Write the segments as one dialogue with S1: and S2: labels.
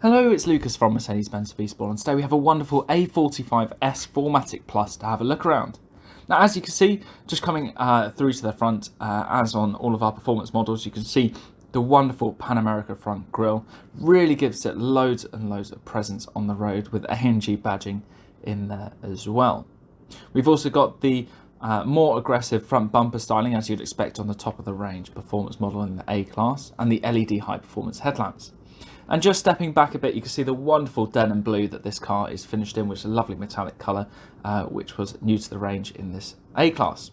S1: Hello, it's Lucas from Mercedes-Benz V-Sport, and today we have a wonderful A45S 4MATIC Plus to have a look around. Now, as you can see, just coming through to the front, as on all of our performance models, you can see the wonderful Pan America front grille. Really gives it loads and loads of presence on the road with AMG badging in there as well. We've also got the more aggressive front bumper styling, as you'd expect on the top of the range performance model in the A-Class, and the LED high performance headlamps. And just stepping back a bit, you can see the wonderful denim blue that this car is finished in, which is a lovely metallic colour, which was new to the range in this A-Class.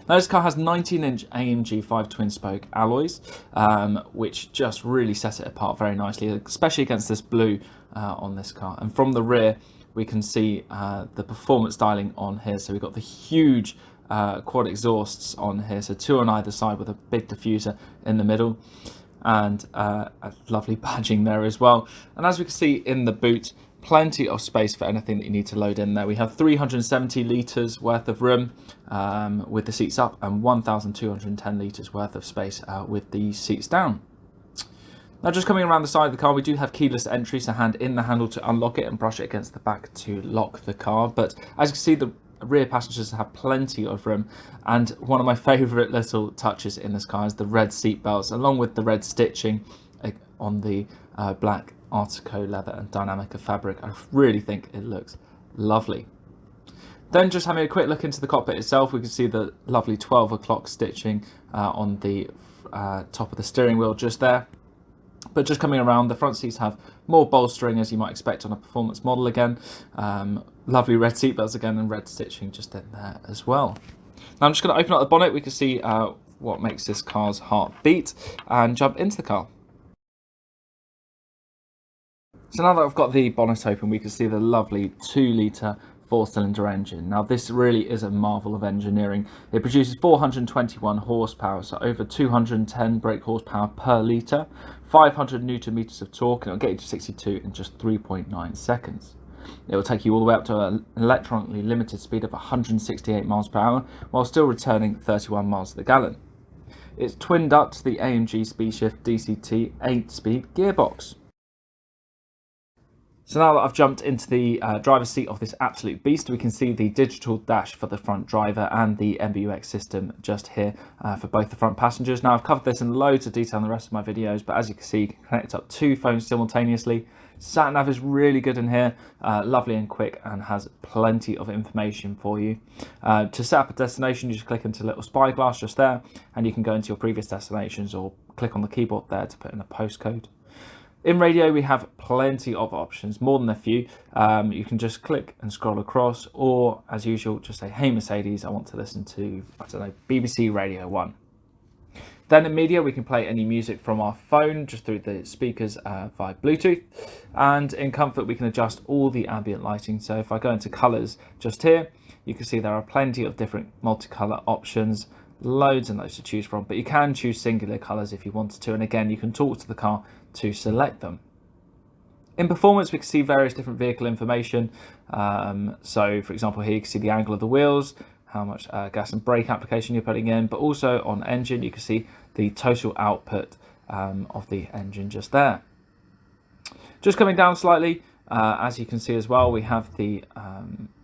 S1: Now, this car has 19-inch AMG 5 twin-spoke alloys, which just really set it apart very nicely, especially against this blue on this car. And from the rear, we can see the performance styling on here. So we've got the huge quad exhausts on here, so two on either side with a big diffuser in the middle, and a lovely badging there as well. And as we can see in the boot, plenty of space for anything that you need to load in there. We have 370 litres worth of room with the seats up, and 1,210 litres worth of space with the seats down. Now, just coming around the side of the car, we do have keyless entry, so hand in the handle to unlock it and brush it against the back to lock the car. But as you can see, the rear passengers have plenty of room, and one of my favourite little touches in this car is the red seat belts, along with the red stitching on the black Artico leather and Dynamica fabric. I really think it looks lovely. Then, just having a quick look into the cockpit itself, we can see the lovely 12 o'clock stitching on the top of the steering wheel just there. But just coming around, the front seats have more bolstering, as you might expect on a performance model again. Lovely red seatbelts again, and red stitching just in there as well. Now, I'm just going to open up the bonnet. We can see what makes this car's heart beat and jump into the car. So now that I've got the bonnet open, we can see the lovely 2-litre 4-cylinder engine. Now, this really is a marvel of engineering. It produces 421 horsepower, so over 210 brake horsepower per litre, 500 newton meters of torque, and it'll get you to 62 in just 3.9 seconds. It will take you all the way up to an electronically limited speed of 168 miles per hour, while still returning 31 miles to the gallon. It's twinned up to the AMG SpeedShift DCT 8-speed gearbox. So now that I've jumped into the driver's seat of this absolute beast, we can see the digital dash for the front driver and the MBUX system just here for both the front passengers. Now, I've covered this in loads of detail in the rest of my videos, but as you can see, you can connect up 2 phones simultaneously. Sat nav is really good in here, lovely and quick, and has plenty of information for you. To set up a destination, you just click into a little spyglass just there, and you can go into your previous destinations or click on the keyboard there to put in a postcode. In radio, we have plenty of options, more than a few. You can just click and scroll across, or as usual, just say, "Hey Mercedes, I want to listen to, I don't know, BBC Radio 1. Then in media, we can play any music from our phone just through the speakers via Bluetooth. And in comfort, we can adjust all the ambient lighting. So if I go into colours just here, you can see there are plenty of different multicolour options, loads and loads to choose from, but you can choose singular colours if you wanted to, and again, you can talk to the car to select them. In performance, we can see various different vehicle information. So for example, here you can see the angle of the wheels, how much gas and brake application you're putting in, but also on engine, you can see the total output of the engine just there. Just coming down slightly, as you can see as well, we have the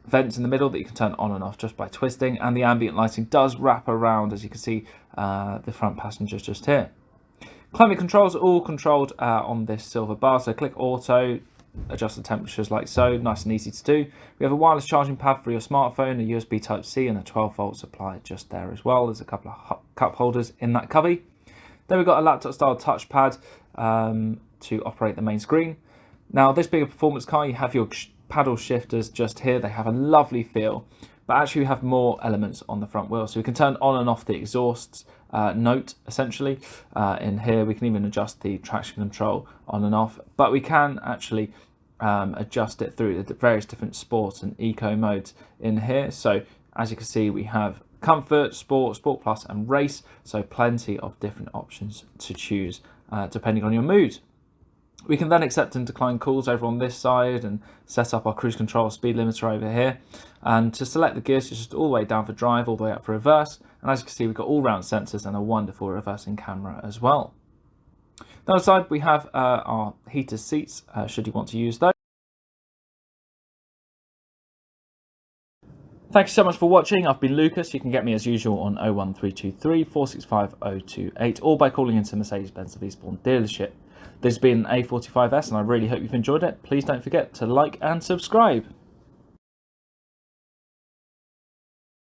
S1: vents in the middle that you can turn on and off just by twisting, and the ambient lighting does wrap around, as you can see, the front passengers just here. Climate controls are all controlled on this silver bar, so click auto, adjust the temperatures like so, nice and easy to do. We have a wireless charging pad for your smartphone, a USB Type-C, and a 12-volt supply just there as well. There's a couple of cup holders in that cubby. Then we've got a laptop-style touchpad to operate the main screen. Now, this being a performance car, you have your paddle shifters just here. They have a lovely feel, but actually we have more elements on the front wheel, so we can turn on and off the exhausts note essentially. In here we can even adjust the traction control on and off, but we can actually adjust it through the various different sport and eco modes in here. So as you can see, we have comfort, sport, sport plus, and race, so plenty of different options to choose depending on your mood. We can then accept and decline calls over on this side and set up our cruise control speed limiter over here. And to select the gears, it's just all the way down for drive, all the way up for reverse. And as you can see, we've got all round sensors and a wonderful reversing camera as well. On the side we have our heated seats, should you want to use those. Thank you so much for watching. I've been Lucas. You can get me as usual on 01323 465 028 or by calling into Mercedes-Benz of Eastbourne dealership. This has been an A45S and I really hope you've enjoyed it. Please don't forget to like and subscribe.